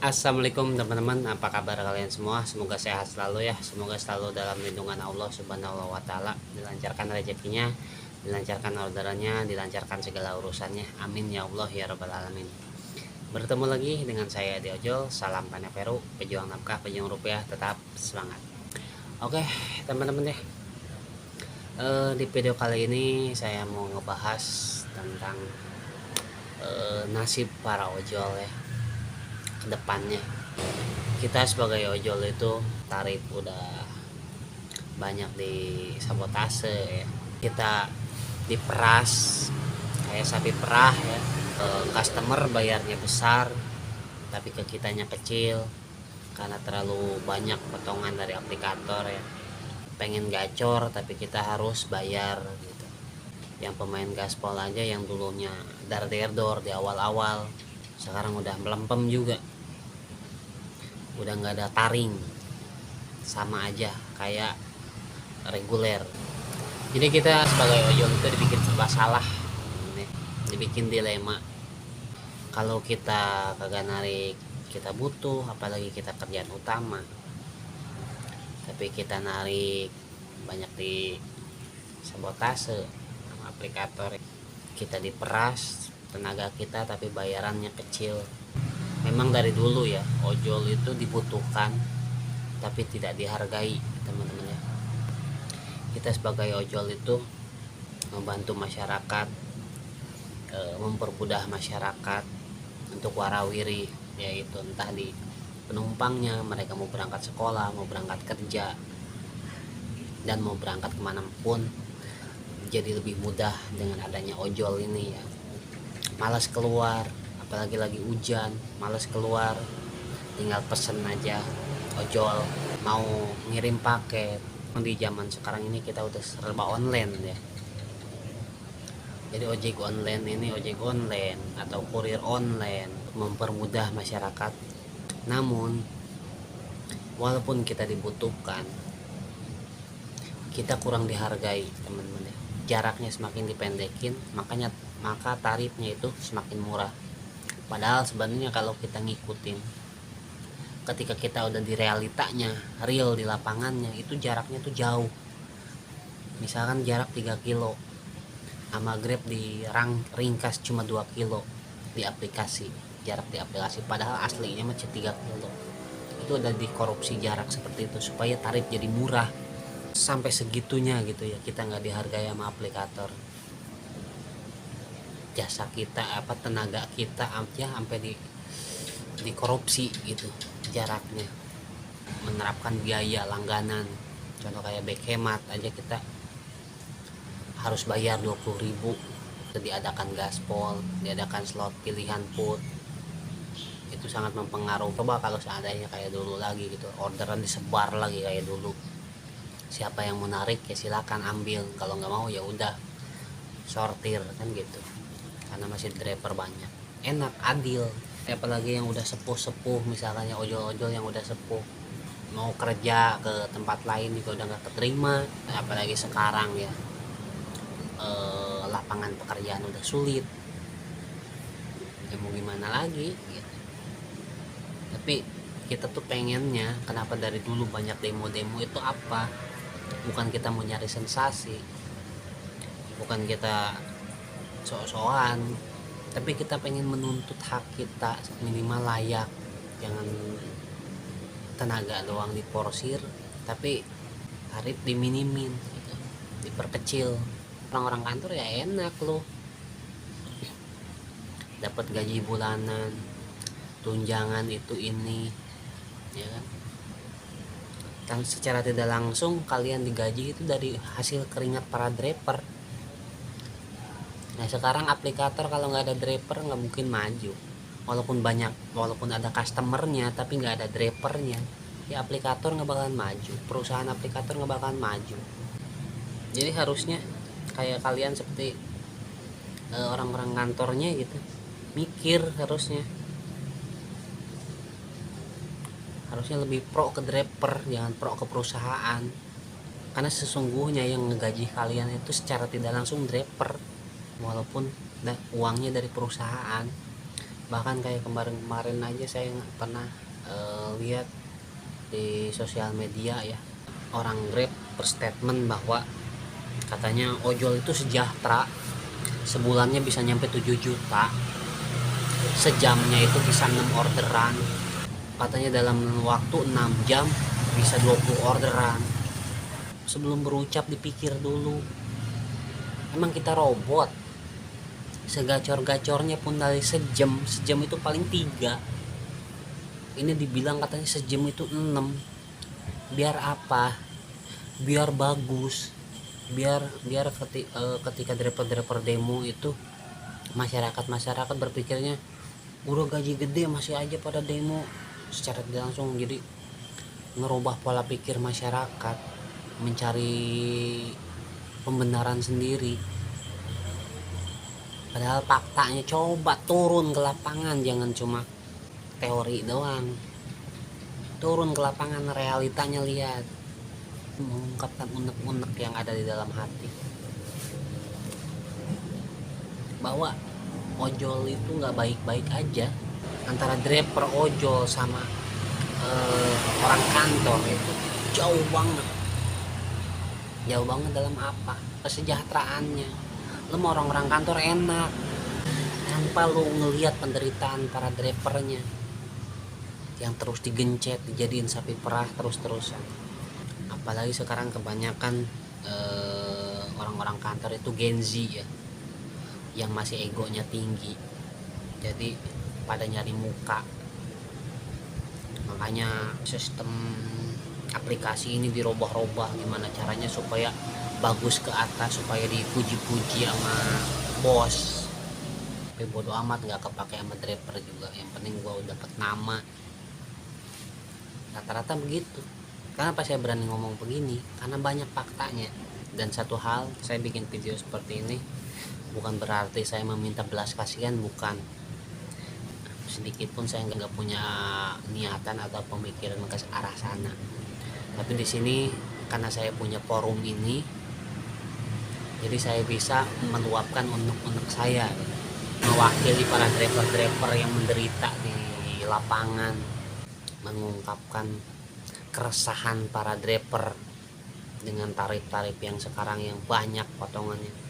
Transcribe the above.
Assalamualaikum teman-teman, apa kabar kalian semua? Semoga sehat selalu ya. Semoga selalu dalam lindungan Allah Subhanahu wa taala, dilancarkan rezekinya, dilancarkan orderannya, dilancarkan segala urusannya. Amin ya Allah ya rabbal alamin. Bertemu lagi dengan saya di Ojol. Salam Paneperu, pejuang nafkah, pejuang rupiah, tetap semangat. Oke, teman-teman ya. Di video kali ini saya mau ngebahas tentang nasib para ojol ya ke depannya. Kita sebagai ojol itu tarif udah banyak di sabotase ya. Kita diperas kayak sapi perah ya. Customer bayarnya besar tapi ke kitanya kecil karena terlalu banyak potongan dari aplikator ya. Pengen gacor tapi kita harus bayar gitu. Yang pemain gaspol aja yang dulunya dar-der-dor di awal-awal sekarang udah melempem juga, udah nggak ada taring, sama aja kayak reguler. Jadi kita sebagai ojol itu dibikin serba salah, dibikin dilema. Kalau kita kagak narik kita butuh, apalagi kita kerjaan utama, tapi kita narik banyak di sabotase sama aplikator, kita diperas tenaga kita tapi bayarannya kecil. Memang dari dulu ya ojol itu dibutuhkan tapi tidak dihargai teman-teman ya. Kita sebagai ojol itu membantu masyarakat, mempermudah masyarakat untuk warawiri, yaitu entah di penumpangnya, mereka mau berangkat sekolah, mau berangkat kerja, dan mau berangkat kemanapun jadi lebih mudah dengan adanya ojol ini ya. Malas keluar, apalagi lagi hujan, malas keluar, tinggal pesen aja ojol. Mau ngirim paket, di zaman sekarang ini kita udah serba online ya. Jadi ojek online atau kurir online mempermudah masyarakat. Namun walaupun kita dibutuhkan, kita kurang dihargai teman-teman ya. Jaraknya semakin dipendekin, maka tarifnya itu semakin murah. Padahal sebenarnya kalau kita ngikutin, ketika kita udah di realitanya, real di lapangannya, itu jaraknya tuh jauh. Misalkan jarak 3 kilo sama Grab di ringkas cuma 2 kilo di aplikasi, jarak di aplikasi, padahal aslinya macam 3 kilo. Itu udah dikorupsi jarak seperti itu supaya tarif jadi murah. Sampai segitunya gitu ya, kita nggak dihargai sama aplikator. Jasa kita, tenaga kita ya sampai dikorupsi gitu jaraknya. Menerapkan biaya langganan, contoh kayak back hemat aja kita harus bayar 20.000. Diadakan gaspol, diadakan slot pilihan put, itu sangat mempengaruhi. Coba kalau seandainya kayak dulu lagi gitu, orderan disebar lagi kayak dulu, siapa yang mau narik ya silakan ambil, kalau nggak mau ya udah sortir kan gitu. Karena masih driver banyak, enak, adil. Apalagi yang udah sepuh-sepuh, misalkan ya ojol-ojol yang udah sepuh mau kerja ke tempat lain juga udah nggak keterima. Apalagi sekarang ya, lapangan pekerjaan udah sulit ya, mau gimana lagi gitu. Tapi kita tuh pengennya, kenapa dari dulu banyak demo-demo itu apa? Bukan kita mau nyari sensasi, bukan kita sok-sokan, tapi kita pengen menuntut hak kita minimal layak. Jangan tenaga doang diporsir tapi tarif diminimin gitu, diperkecil. Orang-orang kantor ya enak loh, dapat gaji bulanan, tunjangan itu ini ya kan secara tidak langsung kalian digaji itu dari hasil keringat para driver. Nah sekarang aplikator kalau nggak ada driver nggak mungkin maju. Walaupun ada customernya tapi nggak ada drivernya, ya aplikator nggak bakalan maju, perusahaan aplikator nggak bakalan maju. Jadi harusnya kayak kalian seperti orang-orang kantornya gitu, mikir harusnya lebih pro ke driver, jangan pro ke perusahaan. Karena sesungguhnya yang ngegaji kalian itu secara tidak langsung driver, walaupun uangnya dari perusahaan. Bahkan kayak kemarin-kemarin aja saya pernah lihat di sosial media ya, orang Grab berstatement bahwa katanya ojol itu sejahtera, sebulannya bisa nyampe 7 juta, sejamnya itu bisa 6 orderan, katanya dalam waktu 6 jam bisa 20 orderan. Sebelum berucap dipikir dulu, emang kita robot? Segacor-gacornya pun dari sejam itu paling 3, ini dibilang katanya sejam itu 6. Biar apa? Biar bagus, biar ketika driver demo itu masyarakat berpikirnya udah gaji gede masih aja pada demo. Secara tidak langsung jadi ngerubah pola pikir masyarakat, mencari pembenaran sendiri. Padahal faktanya coba turun ke lapangan, jangan cuma teori doang, turun ke lapangan, realitanya lihat, mengungkapkan unek-unek yang ada di dalam hati, bahwa ojol itu nggak baik-baik aja. Antara driver ojol sama orang kantor itu jauh banget dalam apa kesejahteraannya. Lu mau orang-orang kantor enak tanpa lu ngelihat penderitaan para drivernya yang terus digencet, dijadiin sapi perah terus-terusan. Apalagi sekarang kebanyakan orang-orang kantor itu Gen Z ya, yang masih egonya tinggi, jadi pada nyari muka. Makanya sistem aplikasi ini dirubah-rubah gimana caranya supaya bagus ke atas, supaya dipuji-puji sama bos. Tapi bodo amat, nggak kepake sama driver juga, yang penting gua udah dapet nama. Rata-rata begitu. Kenapa saya berani ngomong begini? Karena banyak faktanya. Dan satu hal, saya bikin video seperti ini bukan berarti saya meminta belas kasihan, bukan. Sedikit pun saya nggak punya niatan atau pemikiran ke arah sana. Tapi di sini karena saya punya forum ini, jadi saya bisa meluapkan unek-unek saya, mewakili para driver-driver yang menderita di lapangan, mengungkapkan keresahan para driver dengan tarif-tarif yang sekarang yang banyak potongannya.